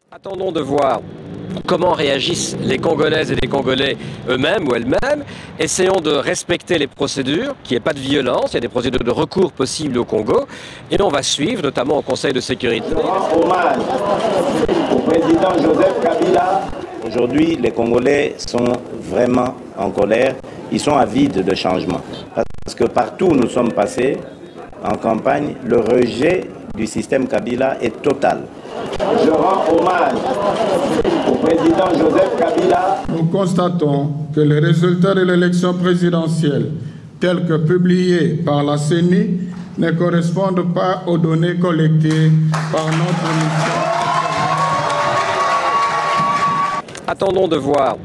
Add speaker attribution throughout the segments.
Speaker 1: Attendons de voir comment réagissent les Congolaises et les Congolais eux-mêmes ou elles-mêmes. Essayons de respecter les procédures, qu'il n'y ait pas de violence, il y a des procédures de recours possibles au Congo. Et on va suivre, notamment au Conseil de sécurité.
Speaker 2: Hommage au président Joseph Kabila. Aujourd'hui, les Congolais sont vraiment en colère. Ils sont avides de changement. Parce que partout où nous sommes passés en campagne, le rejet du système Kabila est total. Je rends hommage au président Joseph Kabila.
Speaker 3: Nous constatons que les résultats de l'élection présidentielle, tels que publiés par la CENI, ne correspondent pas aux données collectées par notre mission.
Speaker 1: Attendons de voir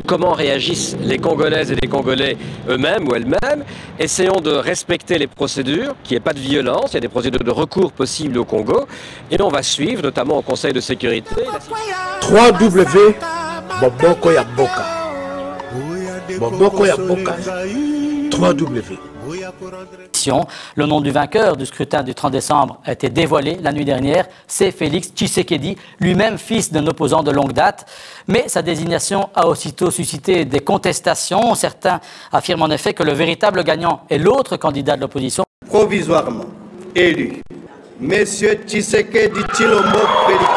Speaker 1: comment réagissent les Congolaises et les Congolais eux-mêmes ou elles-mêmes. Essayons de respecter les procédures, qu'il n'y ait pas de violence, il y a des procédures de recours possibles au Congo. Et on va suivre, notamment au Conseil de sécurité.
Speaker 4: 3W Boboko ya Boka. Boboko ya Boka. 3W.
Speaker 5: Le nom du vainqueur du scrutin du 30 décembre a été dévoilé la nuit dernière. C'est Félix Tshisekedi, lui-même fils d'un opposant de longue date. Mais sa désignation a aussitôt suscité des contestations. Certains affirment en effet que le véritable gagnant est l'autre candidat de l'opposition.
Speaker 6: Provisoirement élu, Monsieur Tshisekedi Tshilombo Félix.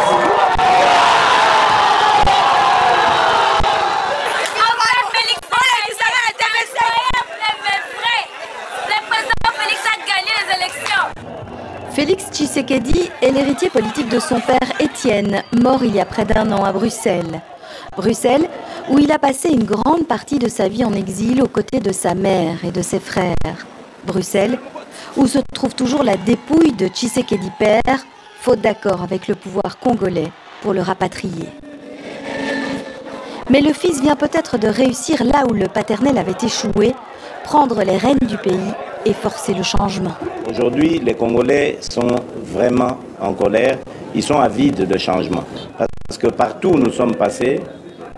Speaker 7: Félix Tshisekedi est l'héritier politique de son père Étienne, mort il y a près d'1 an à Bruxelles. Bruxelles, où il a passé une grande partie de sa vie en exil aux côtés de sa mère et de ses frères. Bruxelles, où se trouve toujours la dépouille de Tshisekedi père, faute d'accord avec le pouvoir congolais pour le rapatrier. Mais le fils vient peut-être de réussir là où le paternel avait échoué, prendre les rênes du pays et forcer le changement.
Speaker 2: Aujourd'hui, les Congolais sont vraiment en colère. Ils sont avides de changement. Parce que partout où nous sommes passés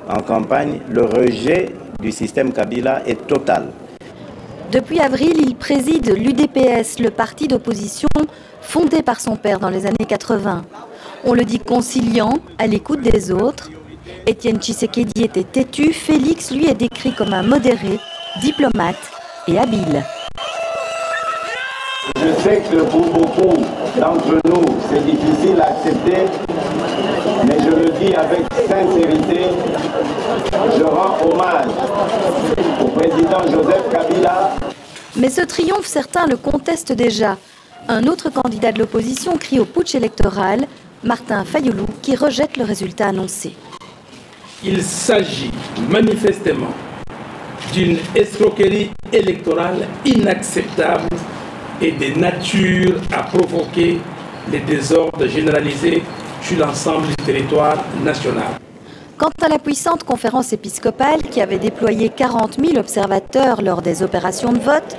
Speaker 2: en campagne, le rejet du système Kabila est total.
Speaker 7: Depuis avril, il préside l'UDPS, le parti d'opposition fondé par son père dans les années 80. On le dit conciliant, à l'écoute des autres. Étienne Tshisekedi était têtu, Félix, lui, est décrit comme un modéré, diplomate et habile.
Speaker 2: Je sais que pour beaucoup d'entre nous, c'est difficile à accepter, mais je le dis avec sincérité, je rends hommage au président Joseph Kabila.
Speaker 7: Mais ce triomphe, certains le contestent déjà. Un autre candidat de l'opposition crie au putsch électoral, Martin Fayulu, qui rejette le résultat annoncé.
Speaker 8: Il s'agit manifestement d'une escroquerie électorale inacceptable et de nature à provoquer les désordres généralisés sur l'ensemble du territoire national.
Speaker 7: Quant à la puissante conférence épiscopale qui avait déployé 40 000 observateurs lors des opérations de vote,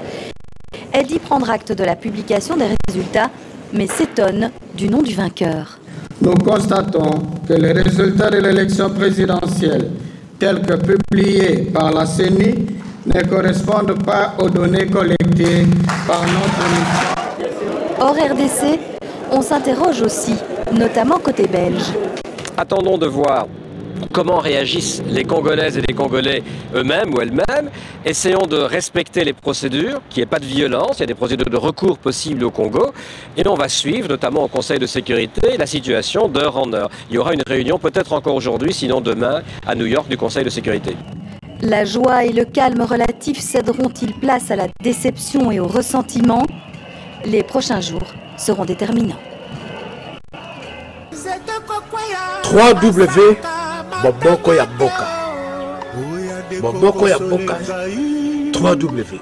Speaker 7: elle dit prendre acte de la publication des résultats, mais s'étonne du nom du vainqueur.
Speaker 3: Nous constatons que les résultats de l'élection présidentielle, tels que publiés par la CENI, ne correspondent pas aux données collectées par notre mission.
Speaker 7: Hors RDC, on s'interroge aussi, notamment côté belge.
Speaker 1: Attendons de voir comment réagissent les Congolaises et les Congolais eux-mêmes ou elles-mêmes. Essayons de respecter les procédures, qu'il n'y ait pas de violence, il y a des procédures de recours possibles au Congo. Et on va suivre, notamment au Conseil de sécurité, la situation d'heure en heure. Il y aura une réunion peut-être encore aujourd'hui, sinon demain, à New York, du Conseil de sécurité.
Speaker 7: La joie et le calme relatif céderont-ils place à la déception et au ressentiment? Les prochains jours seront déterminants.
Speaker 4: 3W Boboko ya Boka. Boboko ya Boka. 3W.